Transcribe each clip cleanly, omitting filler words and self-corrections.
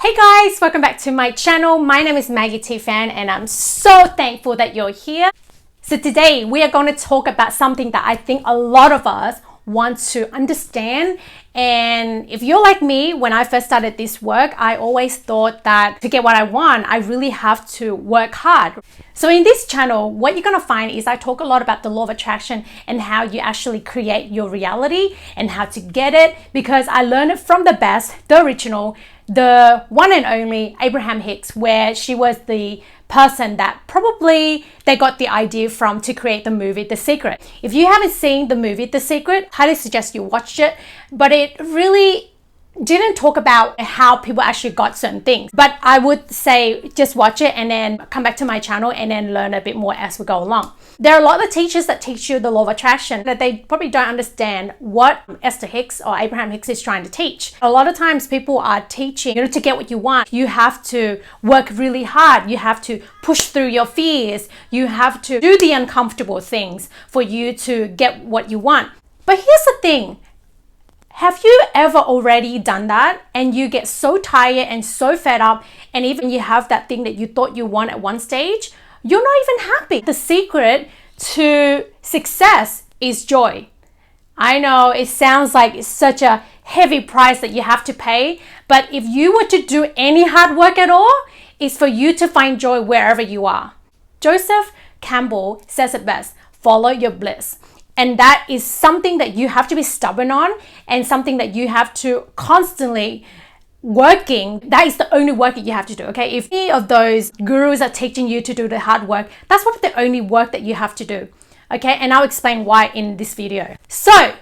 Hey guys, welcome back to my channel. My name is Maggie T Fan and I'm so thankful that you're here. So today we are going to talk about something that I think a lot of us want to understand. And if you're like me, when I first started this work, I always thought that to get what I want, I really have to work hard. So in this channel, what you're going to find is I talk a lot about the law of attraction and how you actually create your reality and how to get it, because I learned it from the best, the original, the one and only Abraham Hicks, where she was the person that probably they got the idea from to create the movie The Secret. If you haven't seen the movie The Secret, highly suggest you watch it, but it really didn't talk about how people actually got certain things. But I would say just watch it and then come back to my channel and then learn a bit more as we go along. There are a lot of teachers that teach you the law of attraction that they probably don't understand what Esther Hicks or Abraham Hicks is trying to teach. A lot of times people are teaching, to get what you want, you have to work really hard. You have to push through your fears. You have to do the uncomfortable things for you to get what you want. But here's the thing. Have you ever already done that and you get so tired and so fed up, and even you have that thing that you thought you want at one stage, you're not even happy? The secret to success is joy. I know it sounds like it's such a heavy price that you have to pay, but if you were to do any hard work at all, it's for you to find joy wherever you are. Joseph Campbell says it best: follow your bliss. And that is something that you have to be stubborn on, and something that you have to constantly working. That is the only work that you have to do, okay? If any of those gurus are teaching you to do the hard work, that's what the only work that you have to do, okay? And I'll explain why in this video. So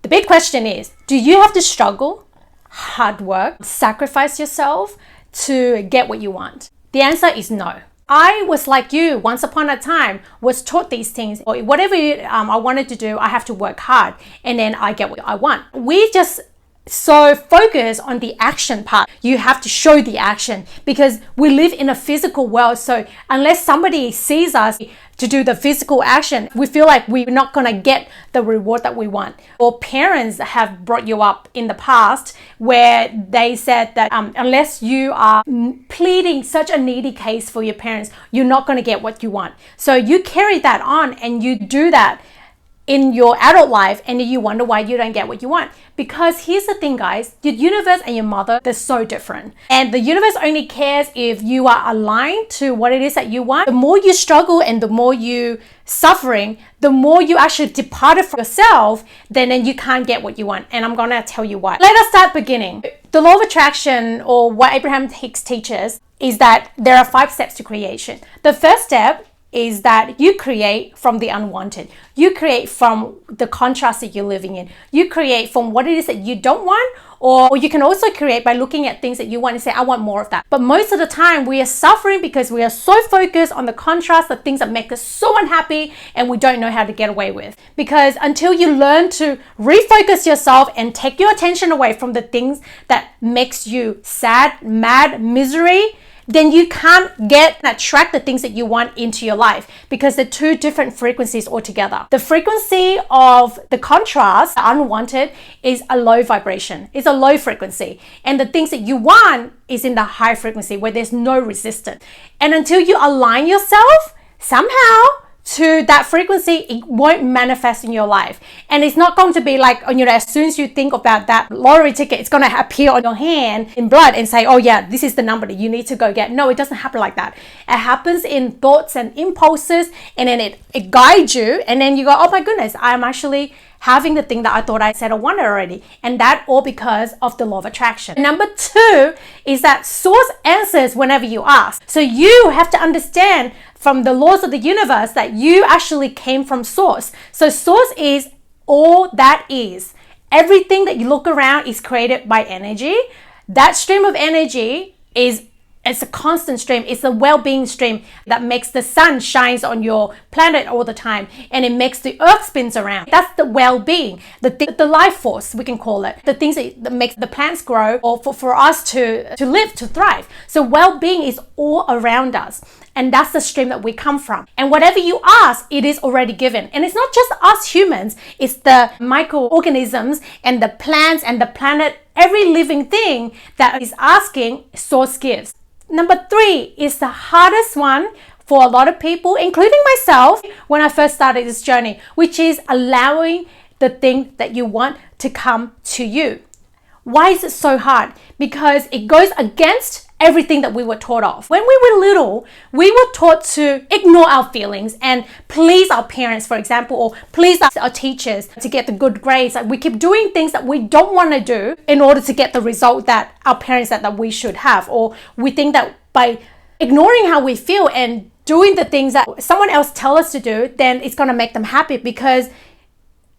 the big question is, do you have to struggle, hard work, sacrifice yourself to get what you want? The answer is no. I was like you once upon a time, was taught these things, or whatever I wanted to do, I have to work hard and then I get what I want. We just so focus on the action part. You have to show the action because we live in a physical world. So unless somebody sees us to do the physical action, we feel like we're not going to get the reward that we want. Or parents have brought you up in the past where they said that unless you are pleading such a needy case for your parents, you're not going to get what you want. So you carry that on and you do that in your adult life, and you wonder why you don't get what you want. Because here's the thing, guys, your universe and your mother, they're so different. And the universe only cares if you are aligned to what it is that you want. The more you struggle and the more you suffering, the more you actually departed from yourself, then you can't get what you want. And I'm gonna tell you why. Let us start beginning. The law of attraction, or what Abraham Hicks teaches, is that there are 5 steps to creation. The first step is that you create from the unwanted. You create from the contrast that you're living in. You create from what it is that you don't want, or you can also create by looking at things that you want and say, I want more of that. But most of the time we are suffering because we are so focused on the contrast, the things that make us so unhappy, and we don't know how to get away with. Because until you learn to refocus yourself and take your attention away from the things that makes you sad, mad, misery, then you can't get and attract the things that you want into your life, because they're 2 different frequencies altogether. The frequency of the contrast, the unwanted, is a low vibration. It's a low frequency. And the things that you want is in the high frequency where there's no resistance. And until you align yourself somehow to that frequency, it won't manifest in your life. And it's not going to be like, as soon as you think about that lottery ticket, it's going to appear on your hand in blood and say, oh yeah, this is the number that you need to go get. No, it doesn't happen like that. It happens in thoughts and impulses, and then it guides you, and then you go, oh my goodness, I'm actually having the thing that I thought I said I wanted already. And that all because of the law of attraction. Number 2 is that source answers whenever you ask. So you have to understand from the laws of the universe that you actually came from source. So source is all that is. Everything that you look around is created by energy. That stream of energy it's a constant stream. It's a well-being stream that makes the sun shines on your planet all the time, and it makes the earth spins around. That's the well-being, the life force, we can call it, the things that make the plants grow, or for us to live, to thrive. So well-being is all around us. And that's the stream that we come from. And whatever you ask, it is already given. And it's not just us humans, it's the microorganisms and the plants and the planet, every living thing that is asking, source gives. Number 3 is the hardest one for a lot of people, including myself, when I first started this journey, which is allowing the thing that you want to come to you. Why is it so hard? Because it goes against everything that we were taught of. When we were little, we were taught to ignore our feelings and please our parents, for example, or please our teachers to get the good grades. Like we keep doing things that we don't want to do in order to get the result that our parents said that we should have. Or we think that by ignoring how we feel and doing the things that someone else tell us to do, then it's going to make them happy, because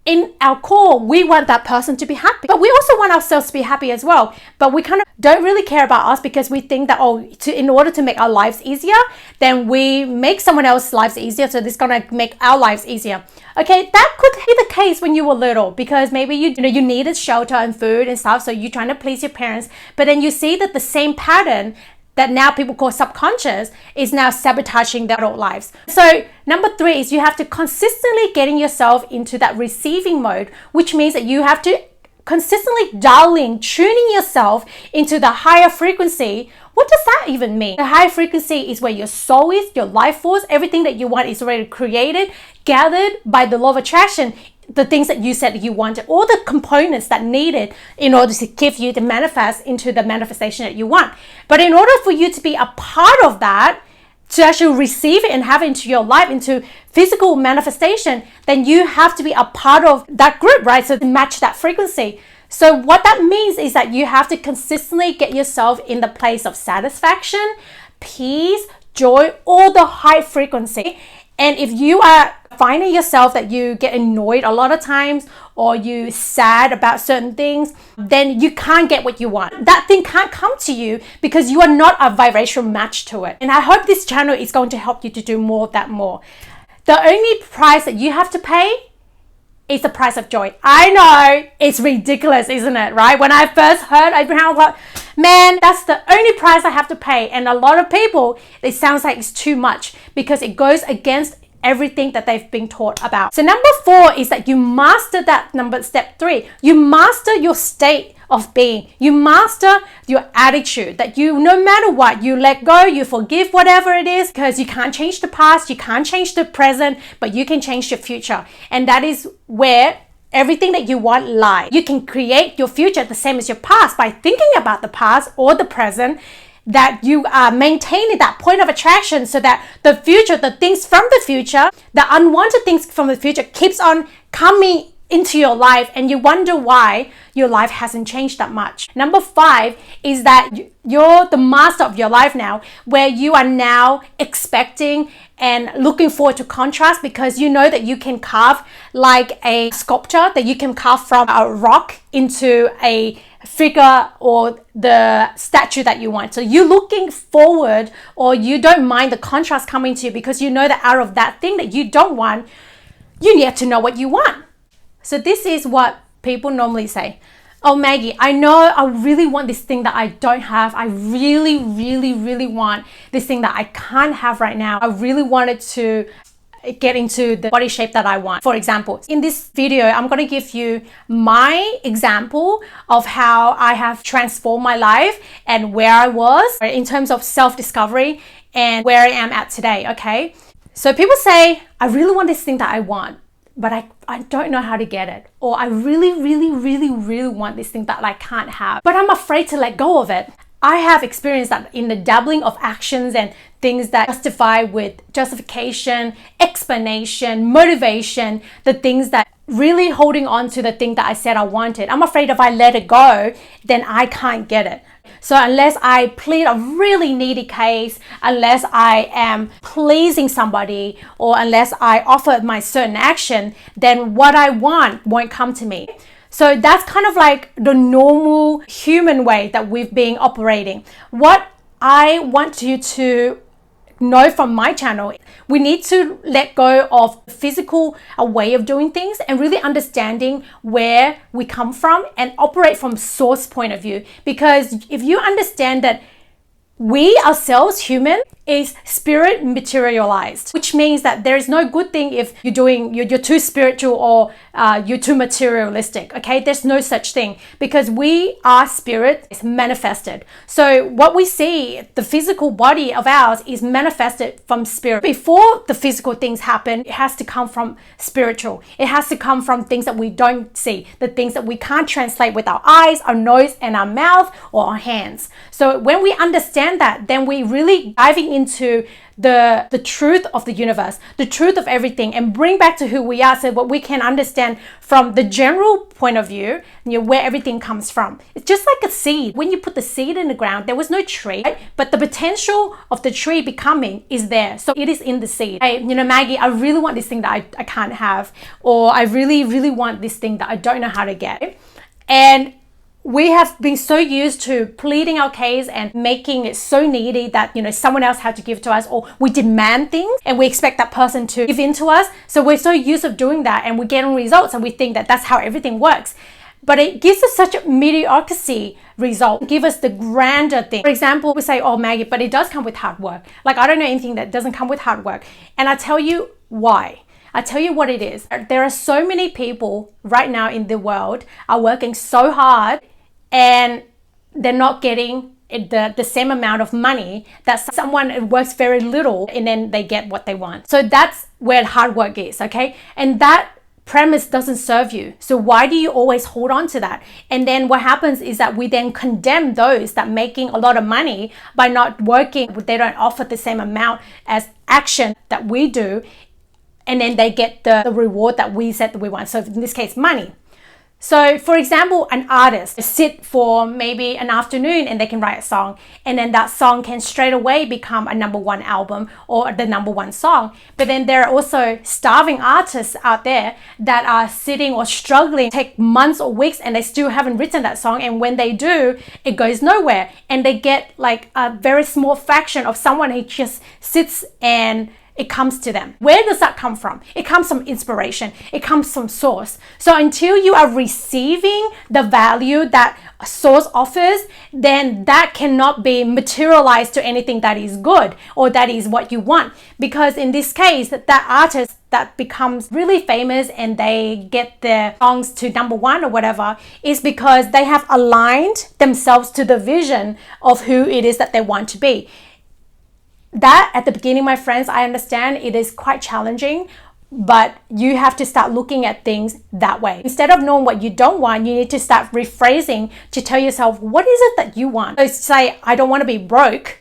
in our core, we want that person to be happy, but we also want ourselves to be happy as well. But we kind of don't really care about us, because we think that, in order to make our lives easier, then we make someone else's lives easier. So this is going to make our lives easier. Okay, that could be the case when you were little, because maybe you needed shelter and food and stuff. So you're trying to please your parents, but then you see that the same pattern that now people call subconscious is now sabotaging their adult lives. So number 3 is you have to consistently getting yourself into that receiving mode, which means that you have to consistently tuning yourself into the higher frequency. What does that even mean? The higher frequency is where your soul is, your life force, everything that you want is already created, gathered by the law of attraction. The things that you said you wanted, all the components that needed in order to give you to manifest into the manifestation that you want. But in order for you to be a part of that, to actually receive it and have it into your life, into physical manifestation, then you have to be a part of that group, right? So to match that frequency. So what that means is that you have to consistently get yourself in the place of satisfaction, peace, joy, all the high frequency. And if you are finding yourself that you get annoyed a lot of times, or you sad about certain things, then you can't get what you want. That thing can't come to you because you are not a vibrational match to it. And I hope this channel is going to help you to do more of that more. The only price that you have to pay is the price of joy. I know it's ridiculous, isn't it? Right? When I first heard Abraham, I was like, man, that's the only price I have to pay. And a lot of people, it sounds like it's too much, because it goes against everything that they've been taught about. So number 4 is that you master step 3. You master your state of being. You master your attitude, that you, no matter what, you let go, you forgive whatever it is, because you can't change the past, you can't change the present, but you can change your future. And that is where everything that you want lies. You can create your future the same as your past by thinking about the past or the present, that you are maintaining that point of attraction, so that the future, the things from the future, the unwanted things from the future keeps on coming into your life, and you wonder why your life hasn't changed that much. Number 5 is that you're the master of your life now, where you are now expecting and looking forward to contrast, because you know that you can carve like a sculpture, that you can carve from a rock into a figure or the statue that you want. So you're looking forward, or you don't mind the contrast coming to you, because you know that out of that thing that you don't want, you need to know what you want. So this is what people normally say. Oh, Maggie, I know I really want this thing that I don't have. I really, really, really want this thing that I can't have right now. I really wanted to get into the body shape that I want. For example, in this video, I'm going to give you my example of how I have transformed my life and where I was in terms of self-discovery and where I am at today, okay? So people say, I really want this thing that I want, but I don't know how to get it. Or I really, really, really, really want this thing that I can't have, but I'm afraid to let go of it. I have experienced that in the dabbling of actions and things that justify with justification, explanation, motivation, the things that really holding on to the thing that I said I wanted. I'm afraid if I let it go, then I can't get it. So unless I plead a really needy case, unless I am pleasing somebody, or unless I offer my certain action, then what I want won't come to me. So that's kind of like the normal human way that we've been operating. What I want you to know from my channel, we need to let go of physical way of doing things and really understanding where we come from and operate from source point of view. Because if you understand that we ourselves, human, is spirit materialized, which means that there is no good thing if you're too spiritual or you're too materialistic. Okay, there's no such thing, because we are spirit is manifested. So what we see, the physical body of ours is manifested from spirit. Before the physical things happen, it has to come from spiritual. It has to come from things that we don't see, the things that we can't translate with our eyes, our nose, and our mouth, or our hands. So when we understand that, then we really diving into the truth of the universe, the truth of everything, and bring back to who we are, so what we can understand from the general point of view, where everything comes from. It's just like a seed. When you put the seed in the ground, there was no tree, right? But the potential of the tree becoming is there. So it is in the seed. Hey, Maggie, I really want this thing that I can't have, or I really, really want this thing that I don't know how to get. And we have been so used to pleading our case and making it so needy that, someone else had to give to us, or we demand things and we expect that person to give in to us. So we're so used to doing that, and we're getting results, and we think that that's how everything works. But it gives us such a mediocrity result. Give us the grander thing. For example, we say, oh, Maggie, but it does come with hard work. Like, I don't know anything that doesn't come with hard work. And I tell you why. I tell you what it is. There are so many people right now in the world are working so hard, and they're not getting the same amount of money that someone works very little and then they get what they want. So that's where hard work is, okay? And that premise doesn't serve you. So why do you always hold on to that? And then what happens is that we then condemn those that making a lot of money by not working. They don't offer the same amount as action that we do, and then they get the reward that we said that we want. So in this case, money. So for example, an artist sit for maybe an afternoon and they can write a song, and then that song can straight away become a #1 album or the #1 song. But then there are also starving artists out there that are sitting or struggling, take months or weeks, and they still haven't written that song. And when they do, it goes nowhere, and they get like a very small fraction of someone who just sits and it comes to them. Where does that come from? It comes from inspiration. It comes from source. So until you are receiving the value that a source offers, then that cannot be materialized to anything that is good or that is what you want. Because in this case, that artist that becomes really famous and they get their songs to #1 or whatever is because they have aligned themselves to the vision of who it is that they want to be. That at the beginning, my friends, I understand it is quite challenging, but you have to start looking at things that way. Instead of knowing what you don't want, you need to start rephrasing to tell yourself, what is it that you want? So say, I don't want to be broke.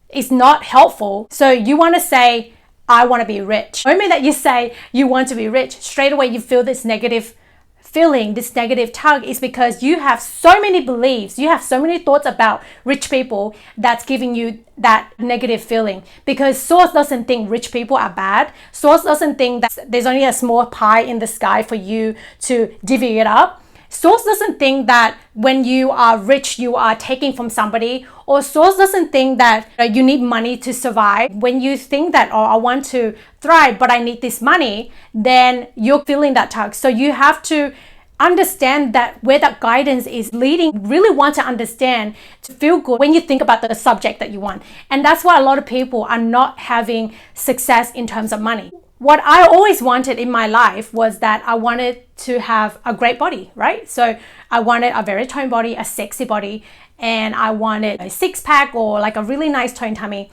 It's not helpful. So you want to say, I want to be rich. The moment that you say you want to be rich, straight away you feel this negative feeling, this negative tug, is because you have so many beliefs, you have so many thoughts about rich people that's giving you that negative feeling. Because source doesn't think rich people are bad. Source doesn't think that there's only a small pie in the sky for you to divvy it up. Source doesn't think that when you are rich, you are taking from somebody, or source doesn't think that you need money to survive. When you think that, oh, I want to thrive, but I need this money, then you're feeling that tug. So you have to understand that where that guidance is leading, really want to understand to feel good when you think about the subject that you want. And that's why a lot of people are not having success in terms of money. What I always wanted in my life was that I wanted to have a great body, right? So I wanted a very toned body, a sexy body, and I wanted a six-pack or like a really nice toned tummy.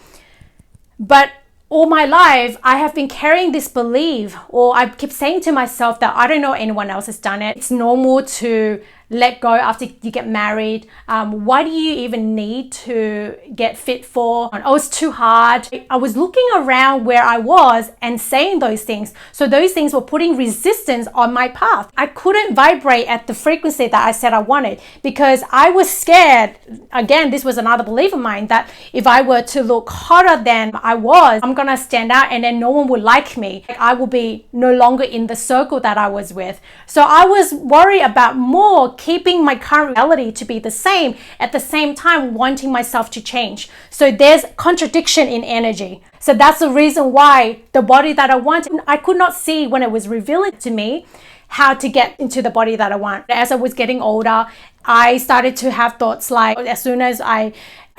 But all my life, I have been carrying this belief, or I keep saying to myself that I don't know anyone else has done it. It's normal to let go after you get married. Why do you even need to get fit for? Oh, it's too hard. I was looking around where I was and saying those things. So those things were putting resistance on my path. I couldn't vibrate at the frequency that I said I wanted because I was scared. Again, this was another belief of mine that if I were to look hotter than I was, I'm gonna stand out and then no one would like me. I will be no longer in the circle that I was with. So I was worried about more keeping my current reality to be the same, at the same time wanting myself to change. So there's contradiction in energy. So that's the reason why the body that I want, I could not see when it was revealing to me how to get into the body that I want. As I was getting older, I started to have thoughts like, as soon as I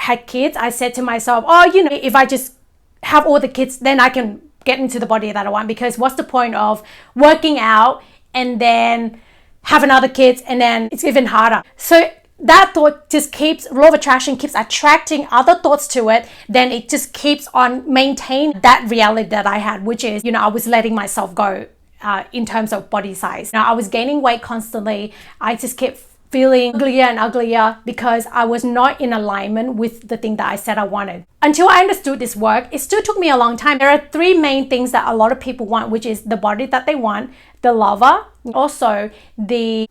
had kids, I said to myself, oh, if I just have all the kids, then I can get into the body that I want, because what's the point of working out and then having other kids and then it's even harder. So that thought just keeps, law of attraction keeps attracting other thoughts to it. Then it just keeps on maintaining that reality that I had, which is, I was letting myself go in terms of body size. I was gaining weight constantly. I just kept feeling uglier and uglier because I was not in alignment with the thing that I said I wanted. Until I understood this work, it still took me a long time. There are three main things that a lot of people want, which is the body that they want, the lover, also the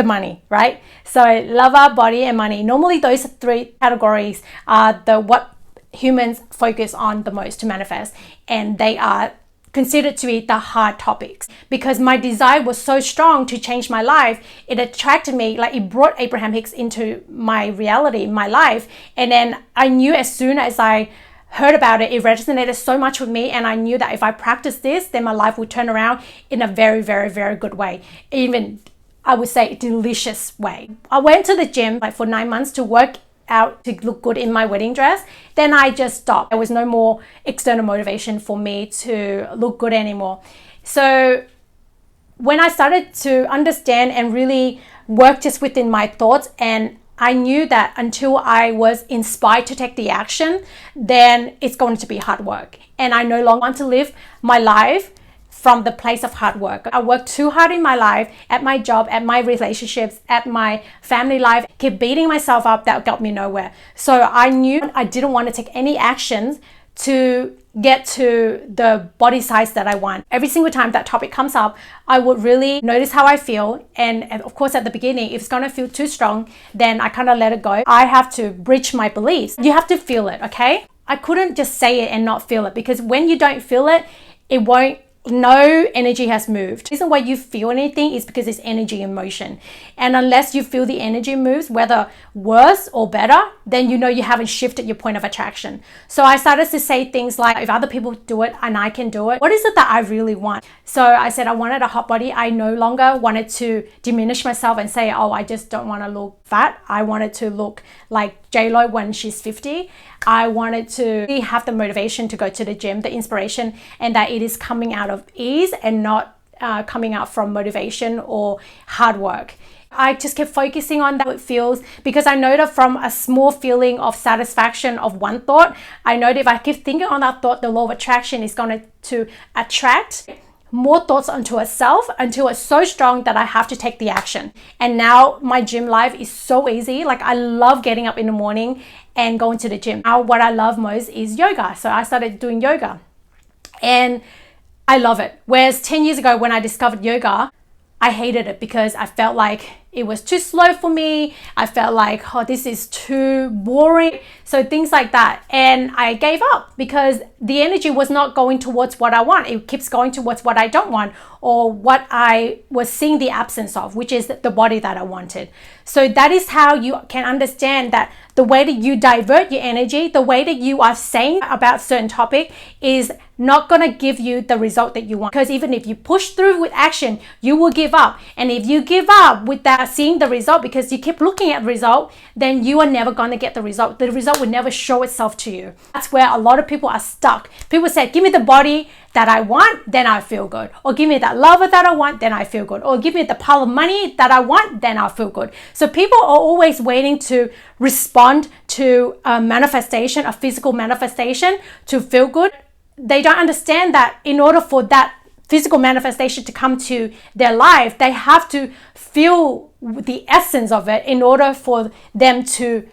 money, right? So lover, body, and money. Normally those three categories are what humans focus on the most to manifest, and they are considered to be the hard topics. Because my desire was so strong to change my life, it attracted me, like it brought Abraham Hicks into my reality, my life. And then I knew as soon as I heard about it, it resonated so much with me, and I knew that if I practiced this, then my life would turn around in a very, very, very good way. Even, I would say, a delicious way. I went to the gym for 9 months to work out to look good in my wedding dress. Then I just stopped. There was no more external motivation for me to look good anymore. So when I started to understand and really work just within my thoughts, and I knew that until I was inspired to take the action, then it's going to be hard work. And I no longer want to live my life from the place of hard work. I worked too hard in my life, at my job, at my relationships, at my family life, keep beating myself up. That got me nowhere. So I knew I didn't want to take any actions to get to the body size that I want. Every single time that topic comes up, I would really notice how I feel. And of course, at the beginning, if it's going to feel too strong, then I kind of let it go. I have to bridge my beliefs. You have to feel it, okay? I couldn't just say it and not feel it, because when you don't feel it, no energy has moved. The reason why you feel anything is because it's energy in motion. And unless you feel the energy moves, whether worse or better, then you haven't shifted your point of attraction. So I started to say things like, if other people do it and I can do it, what is it that I really want? So I said I wanted a hot body. I no longer wanted to diminish myself and say, oh, I just don't want to look fat. I wanted to look like J-Lo when she's 50. I wanted to really have the motivation to go to the gym, the inspiration, and that it is coming out of ease and not coming out from motivation or hard work. I just kept focusing on that it feels, because I know that from a small feeling of satisfaction of one thought, I know that if I keep thinking on that thought, the law of attraction is going to attract more thoughts onto itself until it's so strong that I have to take the action. And now my gym life is so easy. Like, I love getting up in the morning and going to the gym. Now what I love most is yoga. So I started doing yoga and I love it. Whereas 10 years ago when I discovered yoga, I hated it because I felt like it was too slow for me. I felt like, oh, this is too boring. So things like that. And I gave up because the energy was not going towards what I want. It keeps going towards what I don't want, or what I was seeing the absence of, which is the body that I wanted. So that is how you can understand that the way that you divert your energy, the way that you are saying about a certain topic is not going to give you the result that you want. Because even if you push through with action, you will give up. And if you give up without seeing the result because you keep looking at the result, then you are never going to get the result. The result will never show itself to you. That's where a lot of people are stuck. People say, give me the body that I want, then I feel good. Or give me that lover that I want, then I feel good. Or give me the pile of money that I want, then I'll feel good. So people are always waiting to respond to a manifestation, a physical manifestation, to feel good. They don't understand that in order for that physical manifestation to come to their life, they have to feel the essence of it in order for them to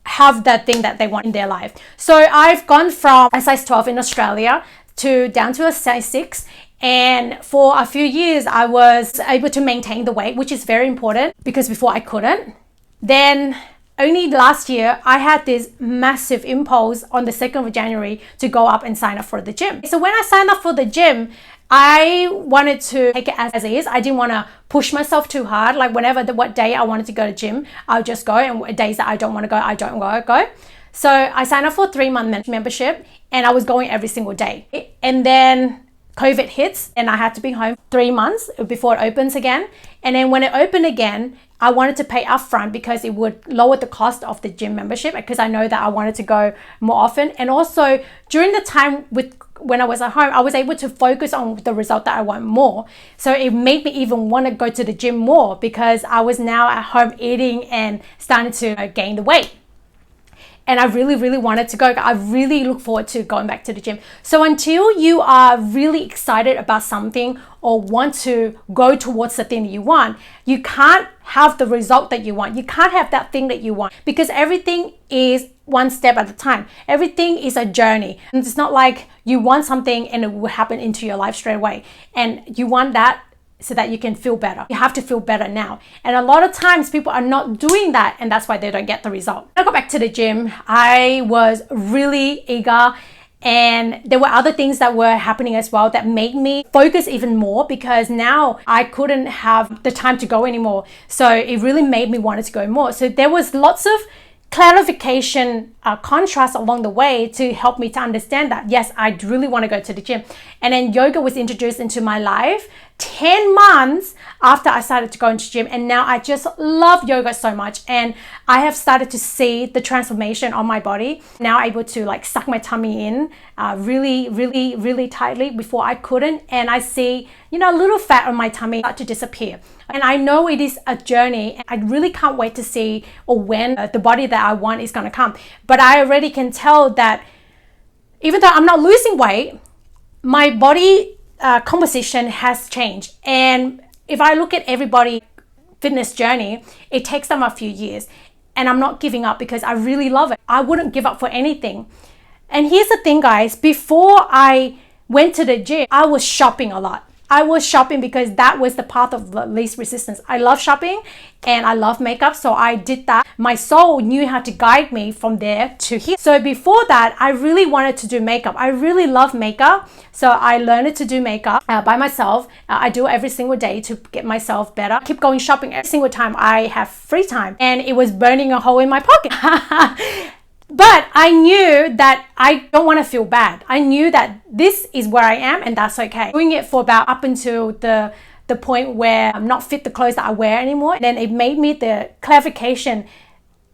have that thing that they want in their life. So I've gone from a size 12 in Australia to down to a size 6. And for a few years, I was able to maintain the weight, which is very important because before I couldn't. Then only last year, I had this massive impulse on the 2nd of January to go up and sign up for the gym. So when I signed up for the gym, I wanted to take it as is. I didn't want to push myself too hard. Like what day I wanted to go to gym, I'll just go. And days that I don't want to go, I don't go. So I signed up for a 3-month membership and I was going every single day. And then COVID hits and I had to be home 3 months before it opens again. And then when it opened again, I wanted to pay upfront because it would lower the cost of the gym membership, because I know that I wanted to go more often. And also during the time when I was at home, I was able to focus on the result that I want more. So it made me even want to go to the gym more, because I was now at home eating and starting to gain the weight. And I really, really wanted to go. I really look forward to going back to the gym. So until you are really excited about something or want to go towards the thing that you want, you can't have the result that you want. You can't have that thing that you want, because everything is one step at a time. Everything is a journey. And it's not like you want something and it will happen into your life straight away. And you want that so that you can feel better. You have to feel better now. And a lot of times people are not doing that, and that's why they don't get the result. When I got back to the gym, I was really eager, and there were other things that were happening as well that made me focus even more, because now I couldn't have the time to go anymore. So it really made me want to go more. So there was lots of clarification, contrast along the way to help me to understand that, yes, I really want to go to the gym. And then yoga was introduced into my life 10 months after I started to go into gym. And now I just love yoga so much. And I have started to see the transformation on my body. Now able to like suck my tummy in really, really, really tightly. Before I couldn't. And I see, a little fat on my tummy start to disappear. And I know it is a journey. I really can't wait to see or when the body that I want is going to come. But I already can tell that even though I'm not losing weight, my body composition has changed. And if I look at everybody's fitness journey, it takes them a few years. And I'm not giving up, because I really love it. I wouldn't give up for anything. And here's the thing, guys. Before I went to the gym, I was shopping a lot. I was shopping because that was the path of least resistance. I love shopping and I love makeup, so I did that. My soul knew how to guide me from there to here. So before that, I really wanted to do makeup. I really love makeup, so I learned to do makeup by myself. I do it every single day to get myself better. I keep going shopping every single time I have free time, and it was burning a hole in my pocket. But I knew that I don't want to feel bad. I knew that this is where I am, and that's okay. Doing it for about up until the point where I'm not fit the clothes that I wear anymore. And then it made me the clarification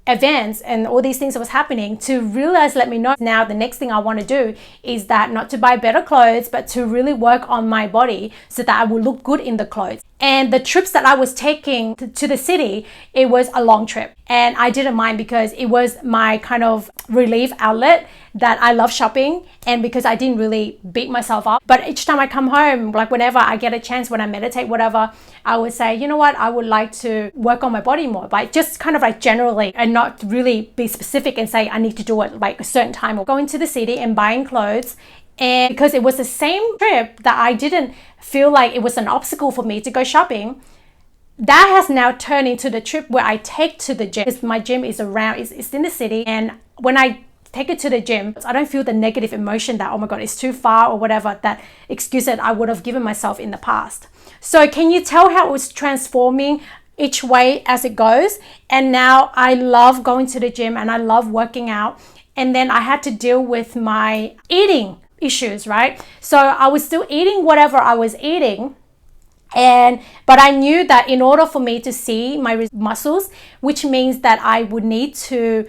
events and all these things that was happening to realize, let me know now the next thing I want to do is that not to buy better clothes, but to really work on my body so that I will look good in the clothes. And the trips that I was taking to the city, it was a long trip, and I didn't mind because it was my kind of relief outlet that I love shopping, and because I didn't really beat myself up. But each time I come home, like whenever I get a chance, when I meditate, whatever, I would say, you know what, I would like to work on my body more, but just kind of like generally, and not really be specific and say I need to do it like a certain time, or going to the city and buying clothes. And because it was the same trip that I didn't feel like it was an obstacle for me to go shopping, that has now turned into the trip where I take to the gym. Because my gym is around, it's in the city, and when I take it to the gym, I don't feel the negative emotion that, oh my God, it's too far or whatever, that excuse that I would have given myself in the past. So can you tell how it was transforming each way as it goes? And now I love going to the gym and I love working out. And then I had to deal with my eating issues, right? So I was still eating whatever I was eating, but I knew that in order for me to see my muscles, which means that I would need to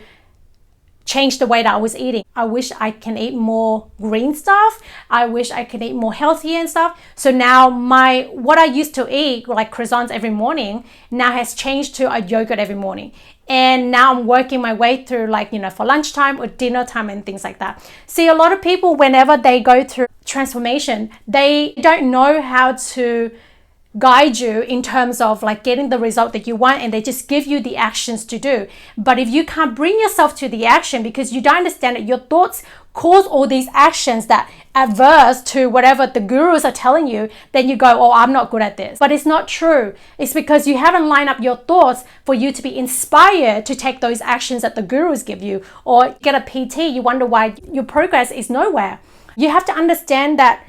change the way that I was eating. I wish I can eat more green stuff. I wish I could eat more healthy and stuff. So now what I used to eat, like croissants every morning, now has changed to a yogurt every morning. And now I'm working my way through, like, for lunchtime or dinner time and things like that. See, a lot of people, whenever they go through transformation, they don't know how to guide you in terms of like getting the result that you want, and they just give you the actions to do. But if you can't bring yourself to the action because you don't understand that your thoughts cause all these actions that adverse to whatever the gurus are telling you, then you go, oh, I'm not good at this. But it's not true. It's because you haven't lined up your thoughts for you to be inspired to take those actions that the gurus give you. Or get a PT, you wonder why your progress is nowhere. You have to understand that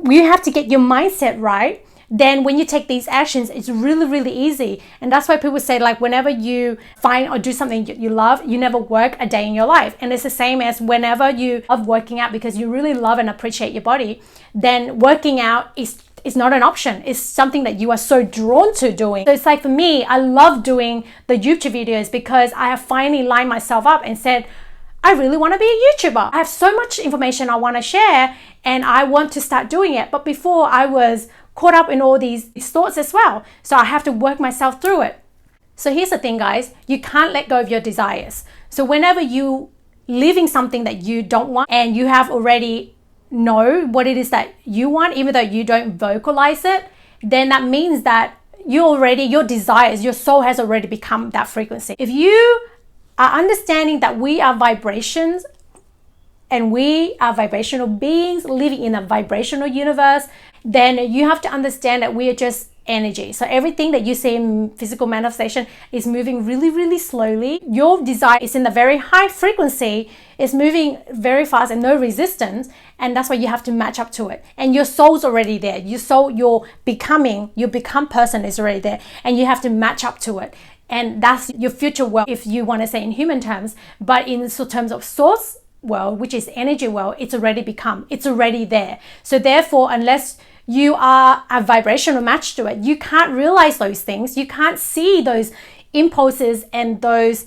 you have to get your mindset right. Then when you take these actions, it's really, really easy. And that's why people say, like, whenever you find or do something you love, you never work a day in your life. And it's the same as whenever you love working out because you really love and appreciate your body, then working out is it's not an option. It's something that you are so drawn to doing. So it's like for me, I love doing the YouTube videos because I have finally lined myself up and said, I really want to be a YouTuber. I have so much information I want to share and I want to start doing it. But before, I was caught up in all these thoughts as well. So I have to work myself through it. So here's the thing, guys. You can't let go of your desires. So whenever you living something that you don't want and you have already know what it is that you want, even though you don't vocalize it, then that means that your desires, your soul has already become that frequency. If you are understanding that we are vibrations and we are vibrational beings living in a vibrational universe, then you have to understand that we are just energy. So everything that you see in physical manifestation is moving really, really slowly. Your desire is in a very high frequency, it's moving very fast and no resistance. And that's why you have to match up to it. And your soul's already there. Your soul, your become person is already there. And you have to match up to it. And that's your future world, if you want to say in human terms. But in terms of source world, which is energy world, it's already there. So therefore, unless you are a vibrational match to it, you can't realize those things. You can't see those impulses and those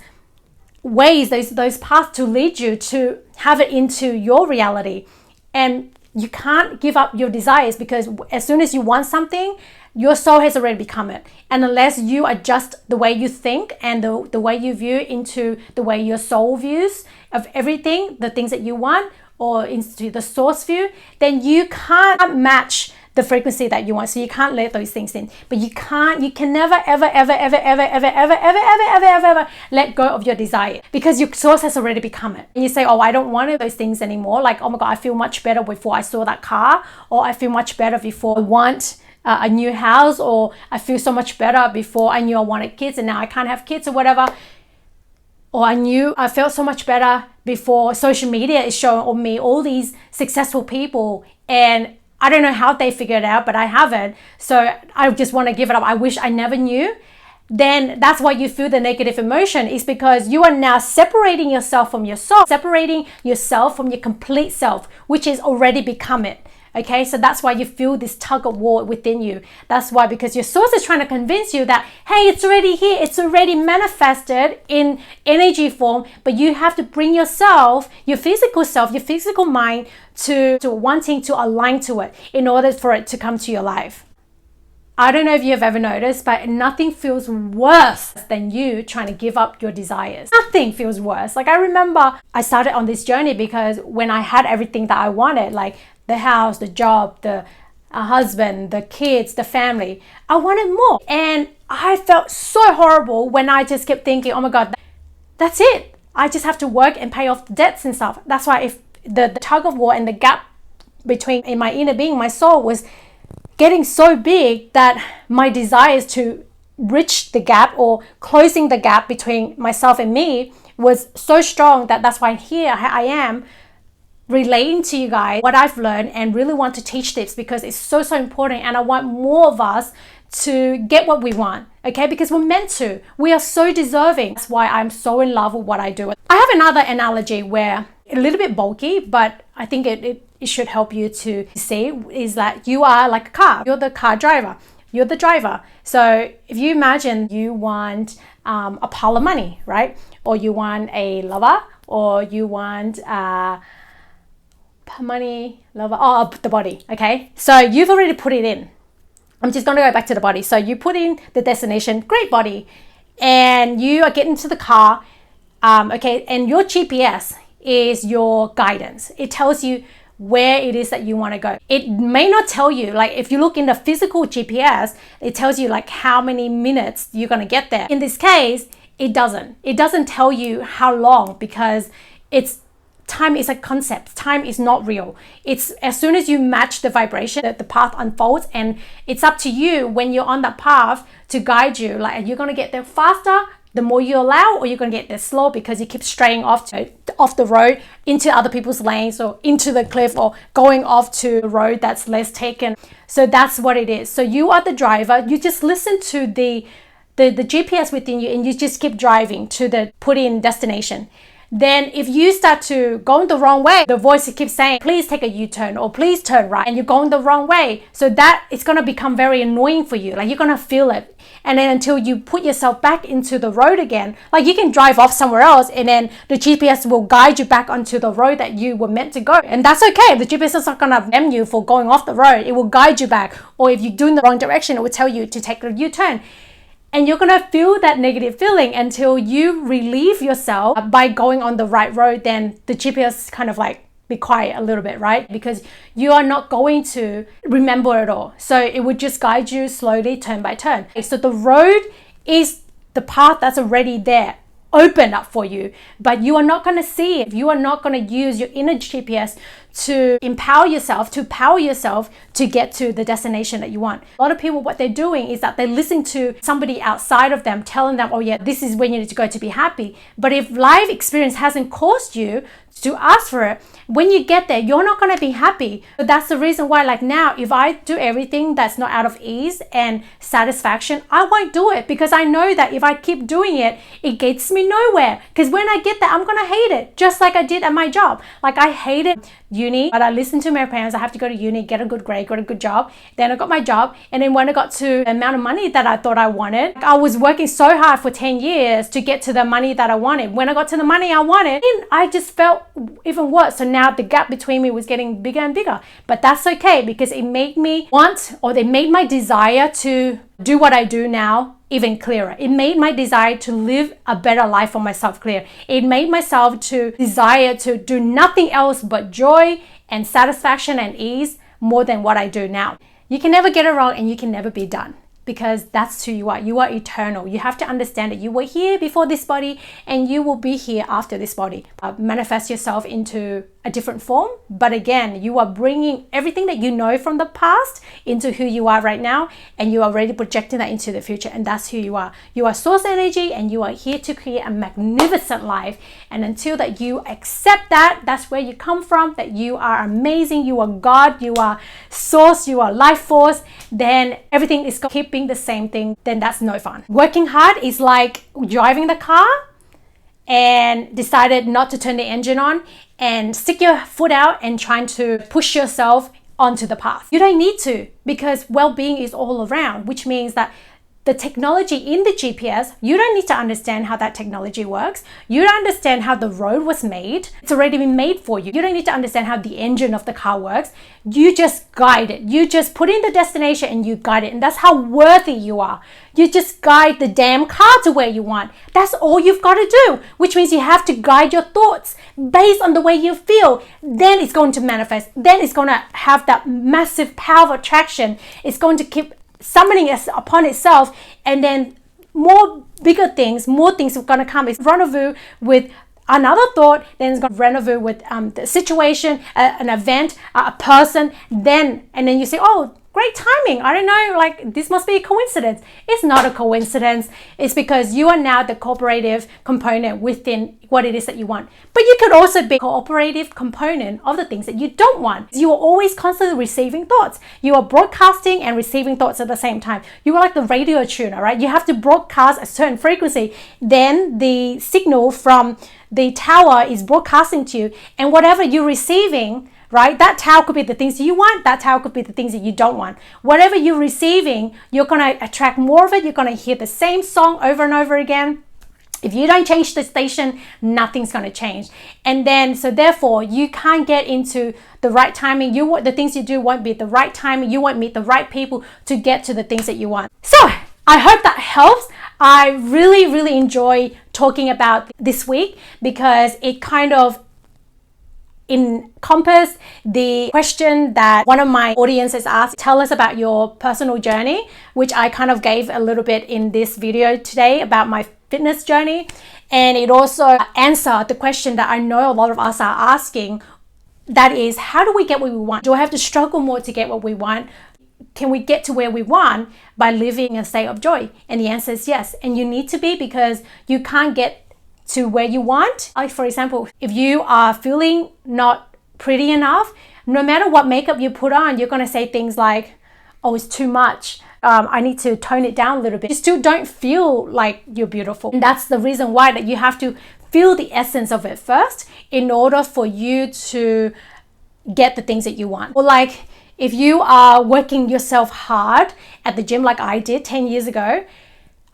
ways, those paths to lead you to have it into your reality. And you can't give up your desires, because as soon as you want something, your soul has already become it. And unless you adjust the way you think and the way you view into the way your soul views of everything, the things that you want, or into the source view, then you can't match the frequency that you want. So you can't let those things in. But you can never, ever let go of your desire, because your source has already become it. And you say, oh, I don't want those things anymore. Like, oh my God, I feel much better before I saw that car, or I feel much better before I want a new house, or I feel so much better before I knew I wanted kids and now I can't have kids or whatever. Or I felt so much better before social media is showing me all these successful people, and I don't know how they figured it out, but I haven't. So I just want to give it up. I wish I never knew. Then that's why you feel the negative emotion, is because you are now separating yourself from your soul, separating yourself from your complete self, which is already become it. Okay, so that's why you feel this tug of war within you. That's why, because your source is trying to convince you that, hey, it's already here, it's already manifested in energy form, but you have to bring yourself, your physical mind to wanting to align to it in order for it to come to your life. I don't know if you have ever noticed, but nothing feels worse than you trying to give up your desires. Nothing feels worse. Like, I remember I started on this journey because when I had everything that I wanted, like the house, the job, the husband, the kids, the family, I wanted more. And I felt so horrible when I just kept thinking, oh my God, that's it. I just have to work and pay off the debts and stuff. That's why if the tug of war and the gap between in my inner being, my soul was getting so big that my desires to bridge the gap or closing the gap between myself and me was so strong that's why here I am relating to you guys what I've learned and really want to teach this, because it's so important, and I want more of us to get what we want, okay? Because we're meant to. We are so deserving. That's why I'm so in love with what I do. I have another analogy where a little bit bulky, but I think it should help you to see, is that you are like a car. You're the car driver. You're the driver. So if you imagine you want a pile of money, right? Or you want a lover, or you want money, lover, the body, okay? So you've already put it in. I'm just going to go back to the body. So you put in the destination, great body, and you are getting to the car, okay? And your GPS is your guidance. It tells you where it is that you want to go. It may not tell you, like if you look in the physical GPS, it tells you like how many minutes you're going to get there. In this case, it doesn't. It doesn't tell you how long, because time is a concept. Time is not real. It's as soon as you match the vibration that the path unfolds, and it's up to you when you're on that path to guide you. Like, you're going to get there faster the more you allow, or you're going to get there slow because you keep straying off the road into other people's lanes, or into the cliff, or going off to a road that's less taken. So that's what it is. So you are the driver. You just listen to the GPS within you, and you just keep driving to the put in destination. then if you start to go the wrong way, the voice keeps saying, please take a U-turn or please turn right, and you're going the wrong way. So that it's going to become very annoying for you. Like, you're going to feel it. And then until you put yourself back into the road again, like, you can drive off somewhere else and then the GPS will guide you back onto the road that you were meant to go. And that's okay. The GPS is not going to blame you for going off the road. It will guide you back. Or if you're doing the wrong direction, it will tell you to take a U-turn. And you're going to feel that negative feeling until you relieve yourself by going on the right road. Then the GPS kind of like be quiet a little bit, right? Because you are not going to remember it all. So it would just guide you slowly, turn by turn. So the road is the path that's already there, open up for you, but you are not going to see it. You are not going to use your inner GPS to empower yourself, to power yourself to get to the destination that you want. A lot of people, what they're doing is that they listen to somebody outside of them telling them, oh yeah, this is where you need to go to be happy. But if life experience hasn't caused you to ask for it, when you get there, you're not going to be happy. But that's the reason why, like now, if I do everything that's not out of ease and satisfaction, I won't do it, because I know that if I keep doing it, it gets me nowhere. Because when I get there, I'm going to hate it, just like I did at my job. Like, I hated uni, but I listened to my parents. I have to go to uni, get a good grade, get a good job. Then I got my job. And then when I got to the amount of money that I thought I wanted, I was working so hard for 10 years to get to the money that I wanted. When I got to the money I wanted, I just felt even worse. So now the gap between me was getting bigger and bigger. But that's okay, because it made me want, or they made my desire to do what I do now even clearer. It made my desire to live a better life for myself clear. It made myself to desire to do nothing else but joy and satisfaction and ease more than what I do now. You can never get it wrong, and you can never be done, because that's who you are. You are eternal. You have to understand that you were here before this body and you will be here after this body. Manifest yourself into a different form, but again, you are bringing everything that you know from the past into who you are right now, and you are already projecting that into the future, and that's who you are. You are source energy, and you are here to create a magnificent life. And until that you accept that, that's where you come from, that you are amazing, you are God, you are source, you are life force, then everything is keeping the same thing, then that's no fun. Working hard is like driving the car and decided not to turn the engine on and stick your foot out and trying to push yourself onto the path. You don't need to, because well-being is all around, which means that the technology in the GPS, you don't need to understand how that technology works. You don't understand how the road was made. It's already been made for you. You don't need to understand how the engine of the car works. You just guide it. You just put in the destination and you guide it. And that's how worthy you are. You just guide the damn car to where you want. That's all you've got to do, which means you have to guide your thoughts based on the way you feel. Then it's going to manifest. Then it's going to have that massive power of attraction. It's going to keep summoning us upon itself, and then more things are going to come. It's rendezvous with another thought, then it's going to rendezvous with the situation, an event, a person, and then you say, oh, great timing. I don't know, like, this must be a coincidence. It's not a coincidence. It's because you are now the cooperative component within what it is that you want. But you could also be a cooperative component of the things that you don't want. You are always constantly receiving thoughts. You are broadcasting and receiving thoughts at the same time. You are like the radio tuner, right? You have to broadcast a certain frequency. Then the signal from the tower is broadcasting to you, and whatever you're receiving, right? That tower could be the things you want. That tower could be the things that you don't want. Whatever you're receiving, you're going to attract more of it. You're going to hear the same song over and over again. If you don't change the station, nothing's going to change. And then, so therefore, you can't get into the right timing. The things you do won't be the right timing. You won't meet the right people to get to the things that you want. So I hope that helps. I really, really enjoy talking about this week, because it kind of encompass the question that one of my audiences asked. Tell us about your personal journey, which I kind of gave a little bit in this video today about my fitness journey. And it also answered the question that I know a lot of us are asking, that is, how do we get what we want? Do I have to struggle more to get what we want? Can we get to where we want by living a state of joy? And the answer is yes. And you need to be, because you can't get to where you want. Like, for example, if you are feeling not pretty enough, no matter what makeup you put on, you're going to say things like, oh, it's too much. I need to tone it down a little bit. You still don't feel like you're beautiful. And that's the reason why that you have to feel the essence of it first in order for you to get the things that you want. Or like if you are working yourself hard at the gym like I did 10 years ago,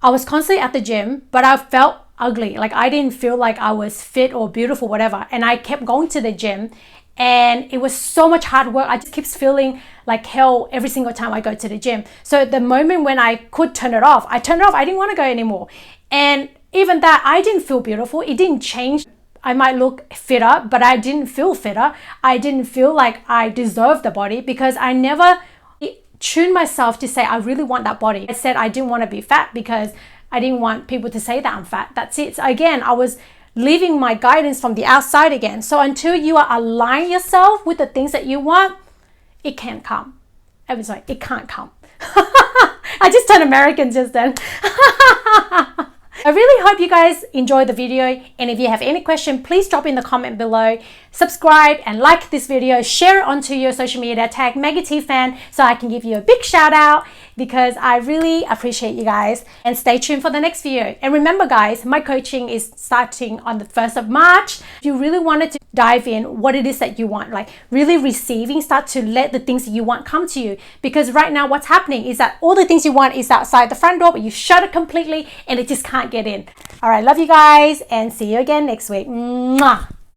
I was constantly at the gym, but I felt ugly. Like I didn't feel like I was fit or beautiful, whatever. And I kept going to the gym and it was so much hard work. I just kept feeling like hell every single time I go to the gym. So the moment when I could turn it off, I turned it off. I didn't want to go anymore. And even that, I didn't feel beautiful. It didn't change. I might look fitter, but I didn't feel fitter. I didn't feel like I deserved the body because I never tuned myself to say, I really want that body. I said I didn't want to be fat because I didn't want people to say that I'm fat. That's it. So again, I was leaving my guidance from the outside again. So until you are aligning yourself with the things that you want, it can't come. I was like, it can't come. I just turned American just then. I really hope you guys enjoyed the video, and if you have any question, please drop in the comment below. Subscribe and like this video, share it onto your social media, tag Maggie T Fan so I can give you a big shout out because I really appreciate you guys, and stay tuned for the next video. And remember guys, my coaching is starting on the 1st of March. If you really wanted to dive in what it is that you want, like really receiving, start to let the things that you want come to you, because right now what's happening is that all the things you want is outside the front door, but you shut it completely and it just can't get in. All right, love you guys and see you again next week. Mwah.